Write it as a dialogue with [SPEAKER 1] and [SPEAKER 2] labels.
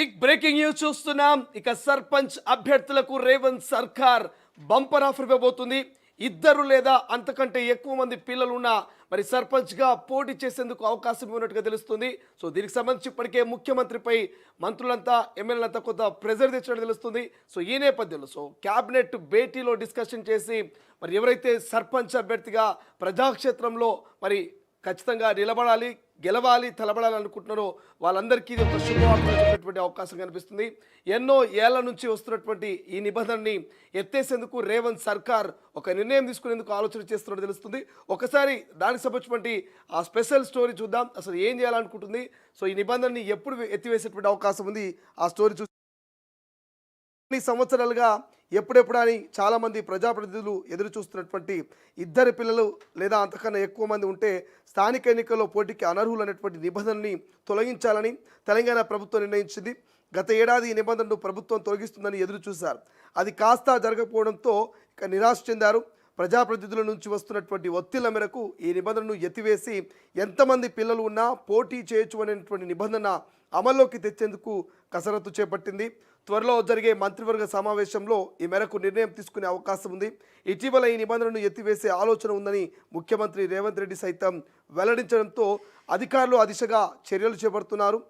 [SPEAKER 1] Big breaking news చూస్తున్నాం. ఇక సర్పంచ్ అభ్యర్థులకు రేవంత్ సర్కార్ బంపర్ ఆఫర్ ఇవ్వబోతుంది. ఇద్దరు లేదా అంతకంటే ఎక్కువ మంది పిల్లలున్న మరి సర్పంచ్గా పోటీ చేసేందుకు అవకాశం ఉన్నట్టుగా తెలుస్తుంది. సో దీనికి సంబంధించి ఇప్పటికే ముఖ్యమంత్రిపై మంత్రులంతా ఎమ్మెల్యేలంతా కొంత ప్రెజర్ తెచ్చినట్టు తెలుస్తుంది. సో ఈ నేపథ్యంలో క్యాబినెట్ భేటీలో డిస్కషన్ చేసి మరి ఎవరైతే సర్పంచ్ అభ్యర్థిగా ప్రజాక్షేత్రంలో మరి ఖచ్చితంగా నిలబడాలి, గెలవాలి, తలబడాలి అనుకుంటున్నారో వాళ్ళందరికీ ఇది ఒక శుభవార్త చెప్పేటువంటి అవకాశం కనిపిస్తుంది. ఎన్నో ఏళ్ల నుంచి వస్తున్నటువంటి ఈ నిబంధనని ఎత్తేసేందుకు రేవంత్ సర్కార్ ఒక నిర్ణయం తీసుకునేందుకు ఆలోచన చేస్తున్నట్టు తెలుస్తుంది. ఒకసారి దానికి సంబంధించినటువంటి ఆ స్పెషల్ స్టోరీ చూద్దాం. అసలు ఏం చేయాలనుకుంటుంది, సో ఈ నిబంధనని ఎప్పుడు ఎత్తివేసేటువంటి అవకాశం ఉంది, ఆ స్టోరీ చూసి సంవత్సరాలుగా ఎప్పుడెప్పుడు అని చాలామంది ప్రజాప్రతినిధులు ఎదురు చూస్తున్నటువంటి ఇద్దరు పిల్లలు లేదా అంతకన్నా ఎక్కువ మంది ఉంటే స్థానిక ఎన్నికల్లో పోటీకి అనర్హులు అనేటువంటి నిబంధనని తొలగించాలని తెలంగాణ ప్రభుత్వం నిర్ణయించింది. గత ఏడాది ఈ నిబంధనను ప్రభుత్వం తొలగిస్తుందని ఎదురు చూశారు. అది కాస్త జరగకపోవడంతో ఇక నిరాశ చెందారు. ప్రజాప్రతినిధుల నుంచి వస్తున్నటువంటి ఒత్తిళ్ల మేరకు ఈ నిబంధనను ఎత్తివేసి ఎంతమంది పిల్లలు ఉన్నా పోటీ చేయొచ్చు అనేటువంటి నిబంధన అమల్లోకి తెచ్చేందుకు కసరత్తు చేపట్టింది. త్వరలో జరిగే మంత్రివర్గ సమావేశంలో ఈ మేరకు నిర్ణయం తీసుకునే అవకాశం ఉంది. ఇటీవల ఈ నిబంధనను ఎత్తివేసే ఆలోచన ఉందని ముఖ్యమంత్రి రేవంత్ రెడ్డి సైతం వెల్లడించడంతో అధికారులు ఆ దిశగా చర్యలు చేపడుతున్నారు.